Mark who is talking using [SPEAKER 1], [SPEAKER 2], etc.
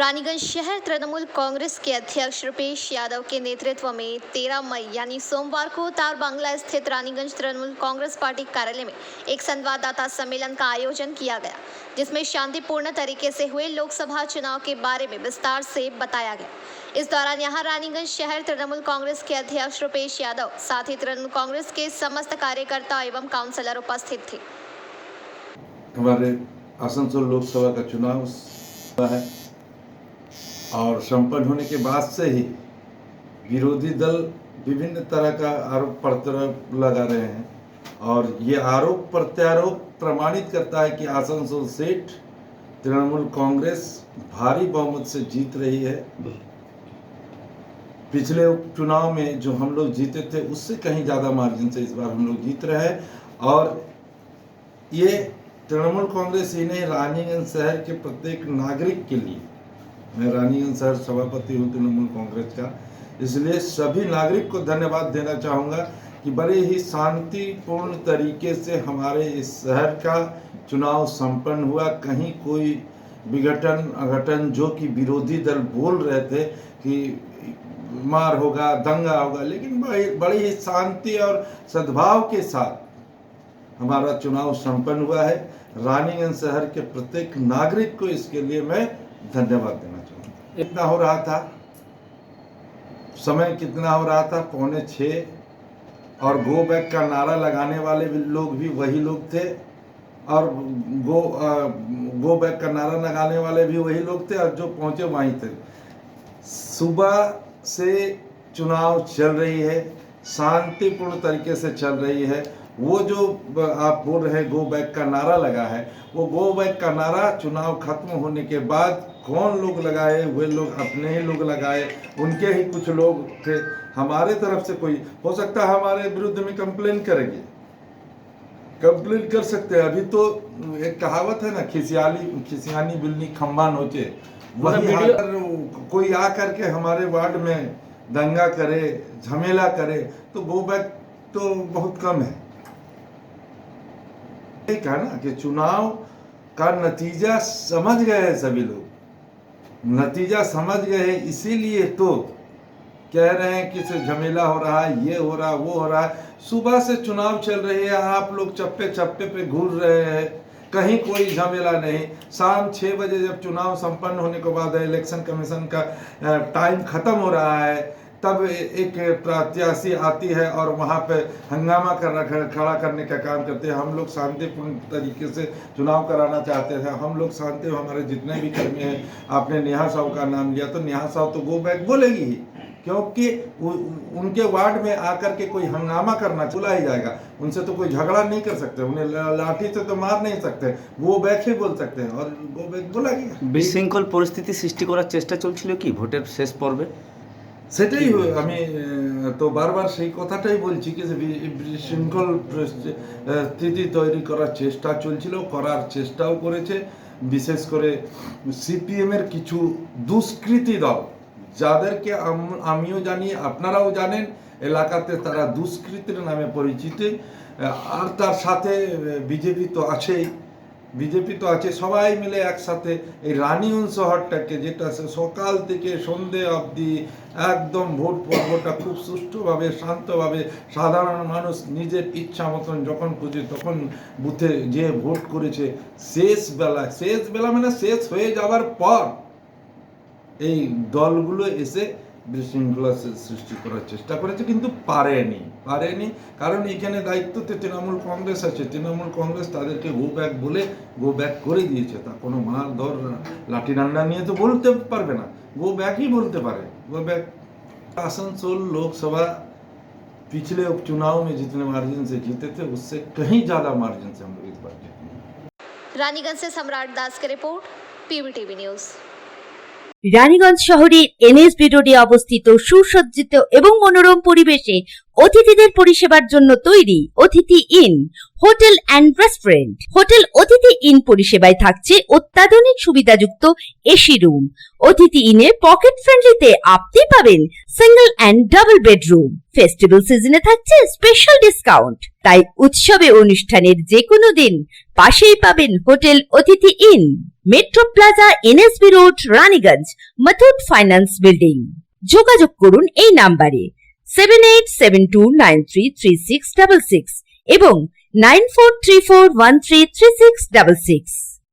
[SPEAKER 1] रानीगंज शहर तृणमूल कांग्रेस के अध्यक्ष रुपेश यादव के नेतृत्व में 13 मई यानी सोमवार को तार बांग्ला स्थित रानीगंज तृणमूल कांग्रेस पार्टी कार्यालय में एक संवाददाता सम्मेलन का आयोजन किया गया, जिसमें शांतिपूर्ण तरीके से हुए लोकसभा चुनाव के बारे में विस्तार से बताया गया। इस दौरान यहां रानीगंज शहर तृणमूल कांग्रेस के अध्यक्ष रुपेश यादव, साथ ही तृणमूल कांग्रेस के समस्त कार्यकर्ता एवं काउंसलर उपस्थित थे।
[SPEAKER 2] हमारे आसनसोल लोकसभा का चुनाव है और संपन्न होने के बाद से ही विरोधी दल विभिन्न तरह का आरोप प्रत्यारोप लगा रहे हैं और ये आरोप प्रत्यारोप प्रमाणित करता है कि आसनसोल सीट तृणमूल कांग्रेस भारी बहुमत से जीत रही है। पिछले चुनाव में जो हम लोग जीते थे उससे कहीं ज़्यादा मार्जिन से इस बार हम लोग जीत रहे हैं और ये तृणमूल कांग्रेस ही नहीं, रानीगंज शहर के प्रत्येक नागरिक के लिए, मैं रानीगंज शहर सभापति हूँ तृणमूल कांग्रेस का, इसलिए सभी नागरिक को धन्यवाद देना चाहूँगा कि बड़े ही शांतिपूर्ण तरीके से हमारे इस शहर का चुनाव संपन्न हुआ। कहीं कोई विघटन अघटन जो कि विरोधी दल बोल रहे थे कि मार होगा, दंगा होगा, लेकिन बड़ी ही शांति और सद्भाव के साथ हमारा चुनाव संपन्न हुआ है। रानीगंज शहर के प्रत्येक नागरिक को इसके लिए मैं धन्यवाद देना चाहूँगा। कितना हो रहा था, समय कितना हो रहा था, 5:45 और गो बैक का नारा लगाने वाले लोग भी वही लोग थे और गो बैक का नारा लगाने वाले भी वही लोग थे और जो पहुँचे वहीं थे। सुबह से चुनाव चल रही है, शांतिपूर्ण तरीके से चल रही है। वो जो आप बोल रहे हैं गो बैक का नारा लगा है, वो गो बैक का नारा चुनाव खत्म होने के बाद कौन लोग लगाए, वे लोग अपने ही लोग लगाए, उनके ही कुछ लोग थे। हमारे तरफ से कोई हो सकता है हमारे विरुद्ध में कंप्लेन करेंगे, कंप्लेन कर सकते हैं। अभी तो एक कहावत है ना, खिसियानी बिल्ली खंबा नोचे, वही कोई आ करके हमारे वार्ड में दंगा करे, झमेला करे तो गो बैक तो बहुत कम है। कहा ना कि चुनाव का नतीजा समझ गए हैं सभी लोग, नतीजा समझ गए हैं, इसीलिए तो कह रहे हैं कि झमेला हो रहा है, ये हो रहा है, वो हो रहा है। सुबह से चुनाव चल रही है, आप लोग चप्पे चप्पे पे घूर रहे हैं, कहीं कोई झमेला नहीं। शाम 6 बजे जब चुनाव संपन्न होने के बाद इलेक्शन कमीशन का टाइम खत्म हो रहा है, तब एक प्रत्याशी आती है और वहाँ पे हंगामा खड़ा करने का काम करते हैं। हम लोग शांतिपूर्ण तरीके से चुनाव कराना चाहते थे, हम लोग शांति, हमारे जितने भी कर्मी हैं, आपने नेहा साहू का नाम लिया तो नेहा साहू तो गो बैक बोलेगी ही, क्योंकि उनके वार्ड में आकर के कोई हंगामा करना चला ही जाएगा। उनसे तो कोई झगड़ा नहीं कर सकते, उन्हें लाठी से तो मार नहीं सकते, वो बैक ही बोल सकते हैं और गो बैक बोला गया।
[SPEAKER 3] বিশৃঙ্খল পরিস্থিতি সৃষ্টি করার চেষ্টা চলছিল কি ভোটের শেষ পর্বে?
[SPEAKER 2] সেটাই আমি তো বারবার সেই কথাটাই বলছি কি বিশৃঙ্খল পরিস্থিতি তৈরি করার চেষ্টা চলছিল, করার চেষ্টাও করেছে। বিশেষ করে সিপিএমের কিছু দুষ্কৃতী দল, যাদেরকে আমিও জানি, আপনারাও জানেন, এলাকাতে তারা দুষ্কৃতীর নামে পরিচিত। আর তার সাথে বিজেপি তো আছেই, বিজেপি তো আছে, সবাই মিলে একসাথে এই রানীগঞ্জ শহরটাকে, যেটা সকাল থেকে সন্ধে অবধি একদম ভোট পর্বটা খুব সুষ্ঠুভাবে শান্তভাবে সাধারণ মানুষ নিজের ইচ্ছা মতন যখন খুঁজে তখন বুথে যে ভোট করেছে, শেষ বেলা মানে শেষ হয়ে যাওয়ার পর এই দলগুলো এসে বিশৃঙ্খলা সৃষ্টি করার চেষ্টা করেছে, কিন্তু পারেনি। কারণ এখানে দায়িত্বতে তৃণমূল কংগ্রেস আছে, তৃণমূল কংগ্রেস তাদেরকে গো ব্যাক বলে গো ব্যাক করে দিয়েছে। তা কোনো মার ধর লাঠি ডান্ডা নিয়ে তো বলতে পারবে না, गो बैक ही बोलते पारे। गो बैक आसनसोल लोकसभा पिछले उपचुनाव में जितने मार्जिन से जीते थे उससे कहीं ज्यादा मार्जिन से हम लोग इस बार जीते।
[SPEAKER 1] रानीगंज से सम्राट दास की रिपोर्ट, पीवीटीवी न्यूज।
[SPEAKER 4] রানীগঞ্জ শহরের এনএসবি রোডে অবস্থিত সুসজ্জিত এবং মনোরম পরিবেশে অতিথিদের পরিষেবার জন্য তৈরি অতিথি in hotel and restaurant. Hotel অতিথি ইন পরিষেবায় থাকছে অত্যাধুনিক সুবিধাযুক্ত এসি রুম। অতিথি ইনে পকেট ফ্রেন্ডলিতে আপনি পাবেন single and double bedroom. Festival সিজনে থাকছে স্পেশাল ডিসকাউন্ট। তাই উৎসবে অনুষ্ঠানের যে কোনো দিন পাশেই পাবেন হোটেল অতিথি in, metro plaza, NSB road, Raniganj, Muthoot finance building. যোগাযোগ করুন এই নাম্বারে 7872933666 এবং 9434133666।